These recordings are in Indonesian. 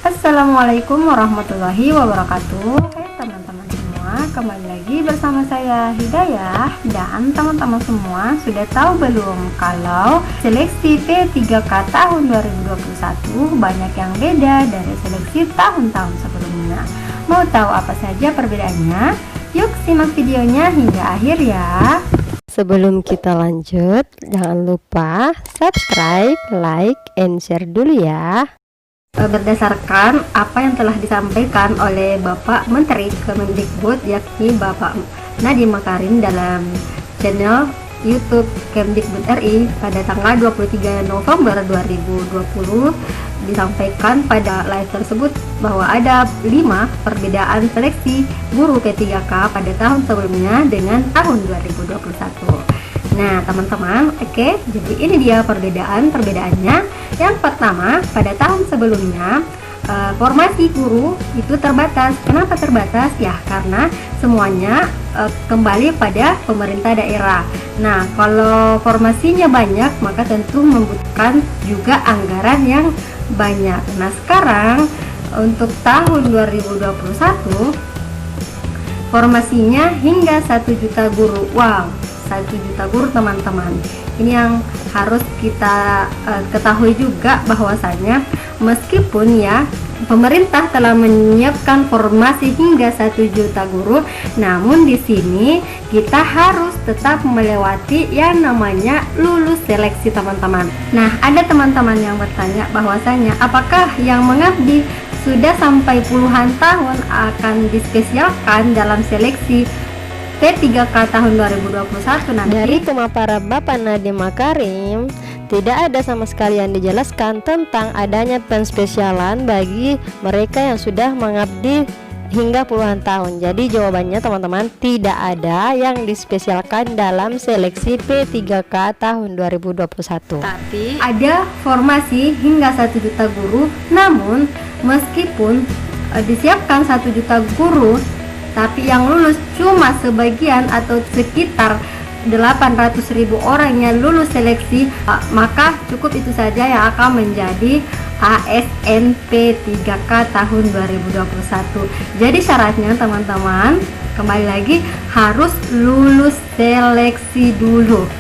Assalamualaikum warahmatullahi wabarakatuh. Hai teman-teman semua, kembali lagi bersama saya Hidayah. Dan teman-teman semua sudah tahu belum kalau seleksi P3K tahun 2021 banyak yang beda dari seleksi tahun-tahun sebelumnya. Mau tahu apa saja perbedaannya? Yuk simak videonya hingga akhir ya. Sebelum kita lanjut, jangan lupa subscribe, like, and share dulu ya. Berdasarkan apa yang telah disampaikan oleh Bapak Menteri Kemendikbud, yakni Bapak Nadiem Makarim dalam channel YouTube Kemdikbud RI pada tanggal 23 November 2020, disampaikan pada live tersebut bahwa ada 5 perbedaan seleksi guru P3K pada tahun sebelumnya dengan tahun 2021. Nah teman-teman, oke, jadi ini dia perbedaannya. Yang pertama, pada tahun sebelumnya formasi guru itu terbatas. Kenapa terbatas? Ya karena semuanya kembali pada pemerintah daerah. Nah kalau formasinya banyak, maka tentu membutuhkan juga anggaran yang banyak. Nah sekarang untuk tahun 2021 formasinya hingga 1 juta guru. Wow, 1 juta guru teman-teman. Ini yang harus kita ketahui juga, bahwasanya meskipun ya pemerintah telah menyiapkan formasi hingga 1 juta guru, namun di sini kita harus tetap melewati yang namanya lulus seleksi teman-teman. Nah, ada teman-teman yang bertanya bahwasanya apakah yang mengabdi sudah sampai puluhan tahun akan dispesialkan dalam seleksi P3K tahun 2021 nanti? Dari pemaparan Bapak Nadiem Makarim, tidak ada sama sekali yang dijelaskan tentang adanya penspesialan bagi mereka yang sudah mengabdi hingga puluhan tahun. Jadi jawabannya teman-teman, tidak ada yang dispesialkan dalam seleksi P3K tahun 2021. Tapi ada formasi hingga 1 juta guru, namun meskipun disiapkan 1 juta guru, tapi yang lulus cuma sebagian atau sekitar 800.000 orang yang lulus seleksi, maka cukup itu saja yang akan menjadi ASN P3K tahun 2021. Jadi syaratnya teman-teman, kembali lagi harus lulus seleksi dulu.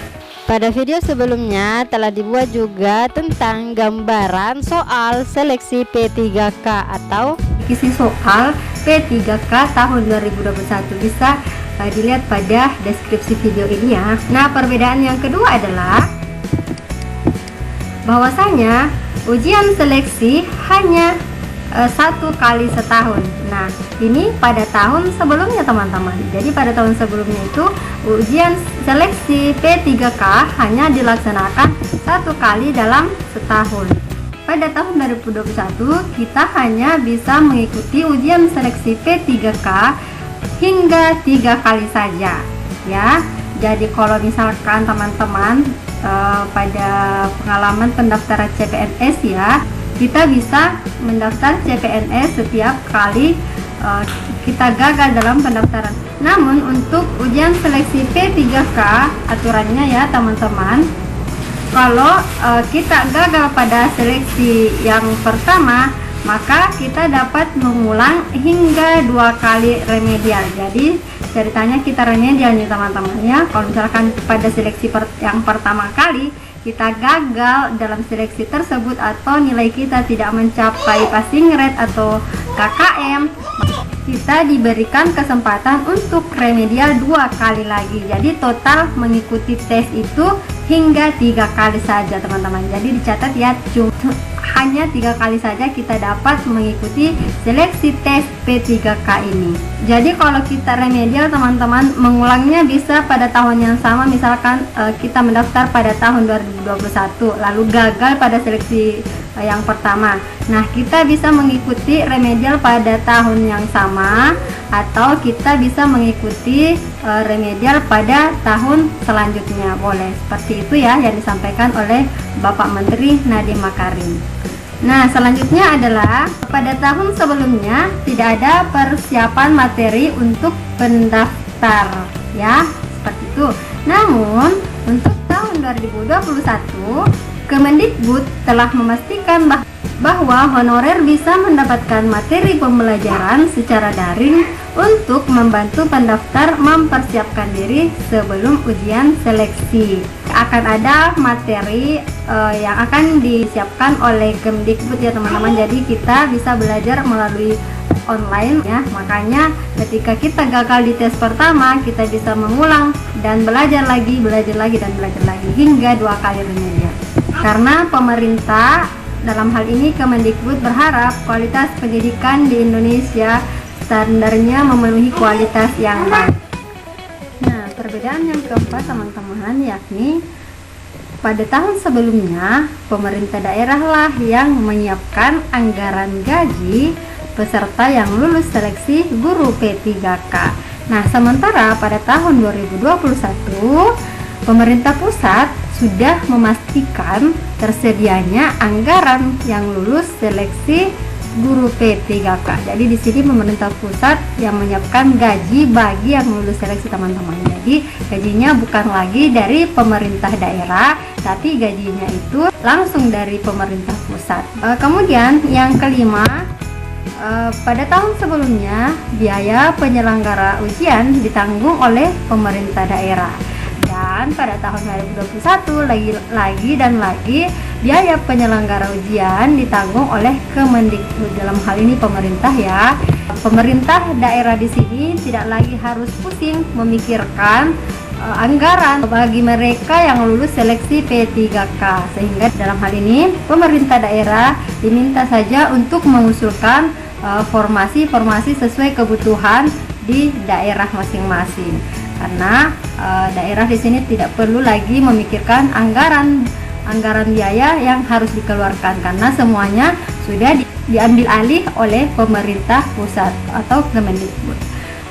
Pada video sebelumnya telah dibuat juga tentang gambaran soal seleksi P3K atau isi soal P3K tahun 2021, bisa dilihat pada deskripsi video ini ya. Nah perbedaan yang kedua adalah bahwasanya ujian seleksi hanya 1 kali setahun. Nah ini pada tahun sebelumnya teman-teman. Jadi pada tahun sebelumnya itu ujian seleksi P3K hanya dilaksanakan 1 kali dalam setahun. Pada tahun 2021 kita hanya bisa mengikuti ujian seleksi P3K hingga 3 kali saja ya. Jadi kalau misalkan teman-teman pada pengalaman pendaftaran CPNS ya, kita bisa mendaftar CPNS setiap kali kita gagal dalam pendaftaran. Namun untuk ujian seleksi P3K aturannya ya teman-teman, kalau kita gagal pada seleksi yang pertama, maka kita dapat mengulang hingga 2 kali remedial. Jadi ceritanya kita remedial nih teman-teman ya. Kalau misalkan pada seleksi yang pertama kali kita gagal dalam seleksi tersebut atau nilai kita tidak mencapai passing rate atau KKM, kita diberikan kesempatan untuk remedial 2 kali lagi. Jadi total mengikuti tes itu hingga 3 kali saja teman-teman. Jadi dicatat ya, hanya 3 kali saja kita dapat mengikuti seleksi tes P3K ini. Jadi kalau kita remedial teman-teman, mengulangnya bisa pada tahun yang sama. Misalkan kita mendaftar pada tahun 2021 lalu gagal pada seleksi yang pertama, nah kita bisa mengikuti remedial pada tahun yang sama, atau kita bisa mengikuti remedial pada tahun selanjutnya. Boleh seperti itu ya yang disampaikan oleh Bapak Menteri Nadiem Makarim. Nah selanjutnya adalah pada tahun sebelumnya tidak ada persiapan materi untuk pendaftar ya, seperti itu. Namun untuk tahun 2021 Kemendikbud telah memastikan bahwa bahwa honorer bisa mendapatkan materi pembelajaran secara daring untuk membantu pendaftar mempersiapkan diri sebelum ujian seleksi. Akan ada materi yang akan disiapkan oleh Kemdikbud ya teman-teman, jadi kita bisa belajar melalui online ya. Makanya ketika kita gagal di tes pertama, kita bisa mengulang dan belajar lagi hingga 2 kali remedial. Karena pemerintah dalam hal ini Kemendikbud berharap kualitas pendidikan di Indonesia standarnya memenuhi kualitas yang baik. Nah, perbedaan yang keempat teman-teman, yakni pada tahun sebelumnya pemerintah daerah lah yang menyiapkan anggaran gaji peserta yang lulus seleksi guru P3K. Nah, sementara pada tahun 2021 pemerintah pusat sudah memastikan tersedianya anggaran yang lulus seleksi guru P3K. Jadi di sini pemerintah pusat yang menyiapkan gaji bagi yang lulus seleksi teman-teman. Jadi gajinya bukan lagi dari pemerintah daerah, tapi gajinya itu langsung dari pemerintah pusat. Kemudian yang kelima, pada tahun sebelumnya biaya penyelenggara ujian ditanggung oleh pemerintah daerah. Dan pada tahun 2021 lagi biaya penyelenggara ujian ditanggung oleh Kemendikbud, dalam hal ini pemerintah ya. Pemerintah daerah di sini tidak lagi harus pusing memikirkan anggaran bagi mereka yang lulus seleksi P3K, sehingga dalam hal ini pemerintah daerah diminta saja untuk mengusulkan formasi sesuai kebutuhan di daerah masing-masing. Karena daerah di sini tidak perlu lagi memikirkan anggaran biaya yang harus dikeluarkan, karena semuanya sudah diambil alih oleh pemerintah pusat atau Kemendikbud.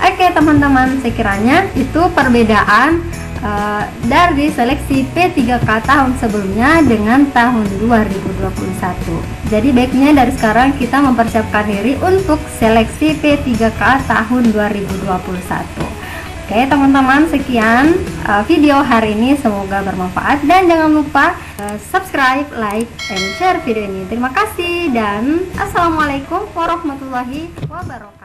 Oke teman-teman, sekiranya itu perbedaan dari seleksi P3K tahun sebelumnya dengan tahun 2021. Jadi baiknya dari sekarang kita mempersiapkan diri untuk seleksi P3K tahun 2021. Oke teman-teman, sekian video hari ini, semoga bermanfaat dan jangan lupa subscribe, like, and share video ini. Terima kasih dan assalamualaikum warahmatullahi wabarakatuh.